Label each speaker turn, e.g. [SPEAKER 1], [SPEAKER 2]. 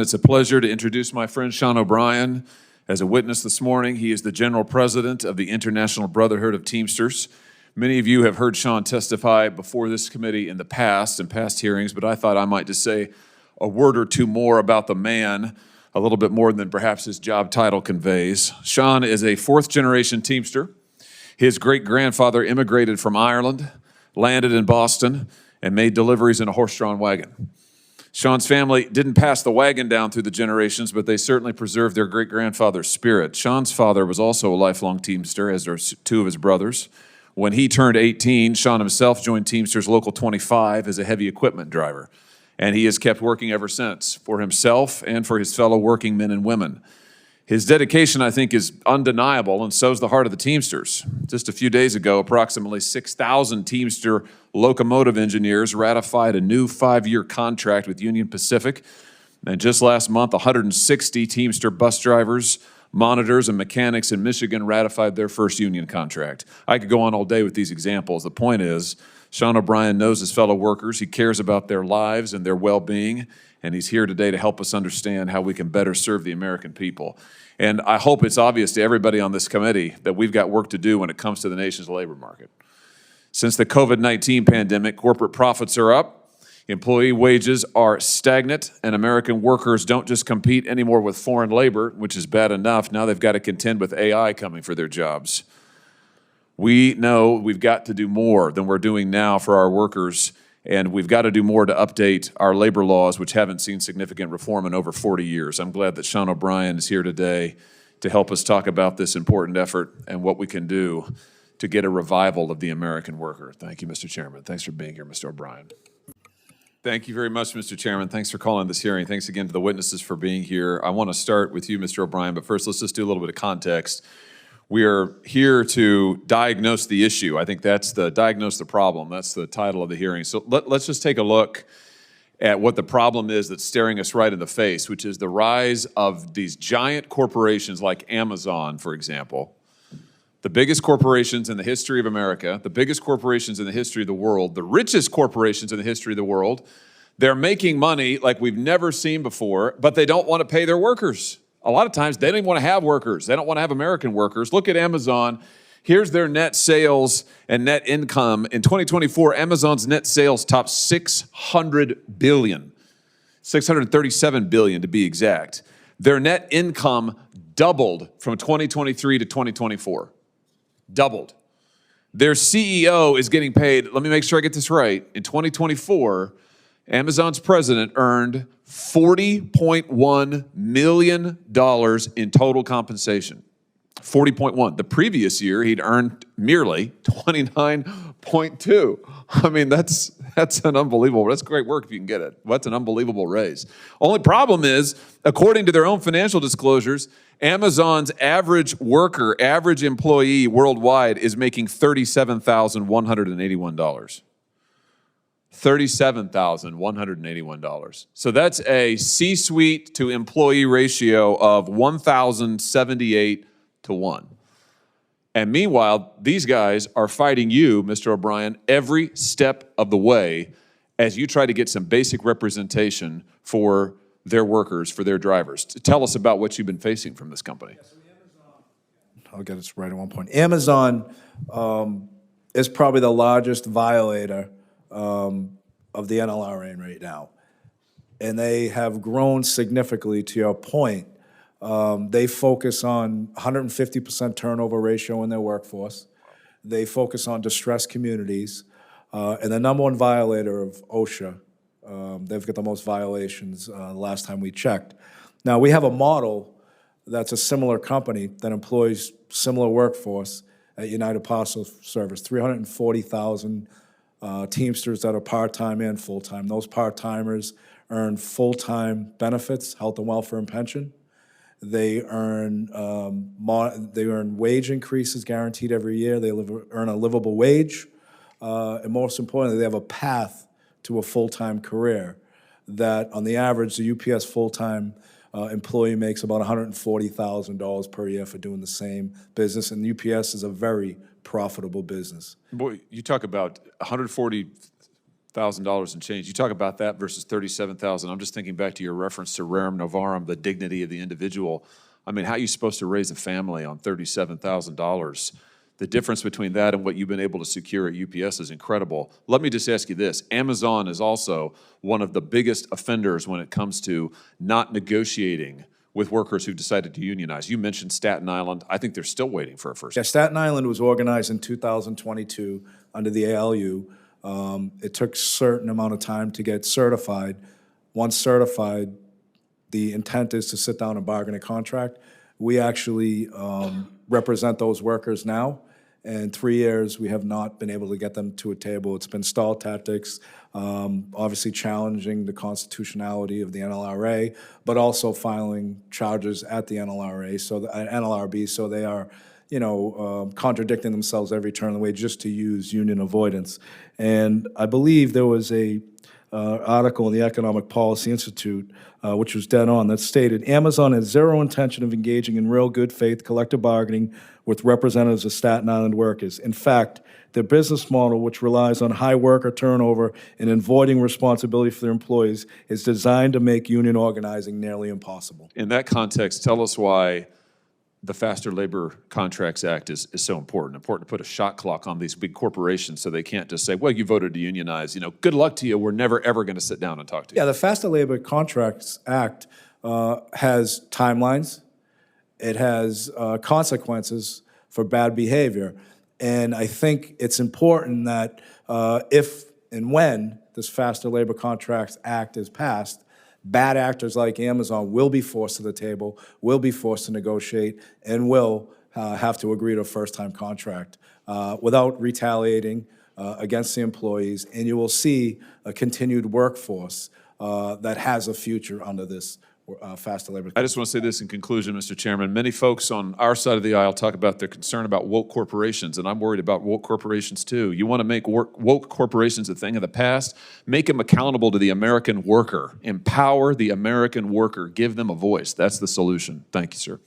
[SPEAKER 1] It's a pleasure to introduce my friend Sean O'Brien as a witness this morning. He is the General President of the International Brotherhood of Teamsters. Many of you have heard Sean testify before this committee in the past, in past hearings, but I thought I might just say a word or two more about the man, a little bit more than perhaps his job title conveys. Sean is a fourth-generation Teamster. His great-grandfather immigrated from Ireland, landed in Boston, and made deliveries in a horse-drawn wagon. Sean's family didn't pass the wagon down through the generations, but they certainly preserved their great-grandfather's spirit. Sean's father was also a lifelong Teamster, as are two of his brothers. When he turned 18, Sean himself joined Teamsters Local 25 as a heavy equipment driver, and he has kept working ever since for himself and for his fellow working men and women. His dedication, I think, is undeniable, and so is the heart of the Teamsters. Just a few days ago, approximately 6,000 Teamster locomotive engineers ratified a new 5-year contract with Union Pacific. And just last month, 160 Teamster bus drivers, monitors, and mechanics in Michigan ratified their first union contract. I could go on all day with these examples. The point is, Sean O'Brien knows his fellow workers. He cares about their lives and their well-being, and he's here today to help us understand how we can better serve the American people. And I hope it's obvious to everybody on this committee that we've got work to do when it comes to the nation's labor market. Since the COVID-19 pandemic, corporate profits are up, employee wages are stagnant, and American workers don't just compete anymore with foreign labor, which is bad enough. Now they've got to contend with AI coming for their jobs. We know we've got to do more than we're doing now for our workers, and we've got to do more to update our labor laws, which haven't seen significant reform in over 40 years. I'm glad that Sean O'Brien is here today to help us talk about this important effort and what we can do to get a revival of the American worker. Thank you, Mr. Chairman. Thanks for being here, Mr. O'Brien. Thank you very much, Mr. Chairman. Thanks for calling this hearing. Thanks again to the witnesses for being here. I want to start with you, Mr. O'Brien, but first let's just do a little bit of context. We are here to diagnose the issue. I think that's diagnose the problem. That's the title of the hearing. So let's just take a look at what the problem is that's staring us right in the face, which is the rise of these giant corporations like Amazon, for example, the biggest corporations in the history of America, the biggest corporations in the history of the world, the richest corporations in the history of the world. They're making money like we've never seen before, but they don't want to pay their workers. A lot of times, they don't even want to have workers. They don't want to have American workers. Look at Amazon. Here's their net sales and net income. In 2024, Amazon's net sales topped $600 billion, $637 billion to be exact. Their net income doubled from 2023 to 2024. Doubled. Their CEO is getting paid, let me make sure I get this right, in 2024, Amazon's president earned $40.1 million in total compensation. 40.1. The previous year, he'd earned merely 29.2. I mean, that's an unbelievable, that's great work if you can get it. That's an unbelievable raise. Only problem is, according to their own financial disclosures, Amazon's average worker, average employee worldwide is making $37,181. $37,181. So that's a C-suite to employee ratio of 1,078 to 1. And meanwhile, these guys are fighting you, Mr. O'Brien, every step of the way as you try to get some basic representation for their workers, for their drivers. Tell us about what you've been facing from this company.
[SPEAKER 2] I'll get this right at one point. Amazon is probably the largest violator of the NLRA right now. And they have grown significantly, to your point. They focus on 150% turnover ratio in their workforce. They focus on distressed communities. And the number one violator of OSHA, they've got the most violations last time we checked. Now, we have a model that's a similar company that employs similar workforce at United Parcel Service, 340,000 Teamsters that are part-time and full-time. Those part-timers earn full-time benefits, health and welfare and pension. They earn wage increases guaranteed every year. They earn a livable wage. And most importantly, they have a path to a full-time career that, on the average, the UPS full-time employee makes about $140,000 per year for doing the same business, and UPS is a very profitable business.
[SPEAKER 1] Boy, you talk about $140,000 $1,000 and change. You talk about that versus 37,000. I'm just thinking back to your reference to rerum novarum, the dignity of the individual. I mean, how are you supposed to raise a family on $37,000? The difference between that and what you've been able to secure at UPS is incredible. Let me just ask you this. Amazon is also one of the biggest offenders when it comes to not negotiating with workers who've decided to unionize. You mentioned Staten Island. I think they're still waiting for a first.
[SPEAKER 2] Yeah, Staten Island was organized in 2022 under the ALU. It took a certain amount of time to get certified. Once certified, the intent is to sit down and bargain a contract. We actually represent those workers now. In 3 years, we have not been able to get them to a table. It's been stall tactics, obviously challenging the constitutionality of the NLRA, but also filing charges at the NLRA, so the NLRB, so they are, contradicting themselves every turn of the way just to use union avoidance. And I believe there was a article in the Economic Policy Institute, which was dead on, that stated, Amazon has zero intention of engaging in real good faith collective bargaining with representatives of Staten Island workers. In fact, their business model, which relies on high worker turnover and avoiding responsibility for their employees, is designed to make union organizing nearly impossible.
[SPEAKER 1] In that context, tell us why the Faster Labor Contracts Act is so important. Important to put a shot clock on these big corporations so they can't just say, well, you voted to unionize. Good luck to you. We're never, ever going to sit down and talk to you.
[SPEAKER 2] Yeah, the Faster Labor Contracts Act has timelines. It has consequences for bad behavior. And I think it's important that if and when this Faster Labor Contracts Act is passed, bad actors like Amazon will be forced to the table, will be forced to negotiate, and will have to agree to a first-time contract without retaliating against the employees. And you will see a continued workforce that has a future under this Faster Labor.
[SPEAKER 1] I just want to say this in conclusion, Mr. Chairman. Many folks on our side of the aisle talk about their concern about woke corporations, and I'm worried about woke corporations too. You want to make woke corporations a thing of the past? Make them accountable to the American worker. Empower the American worker. Give them a voice. That's the solution. Thank you, sir.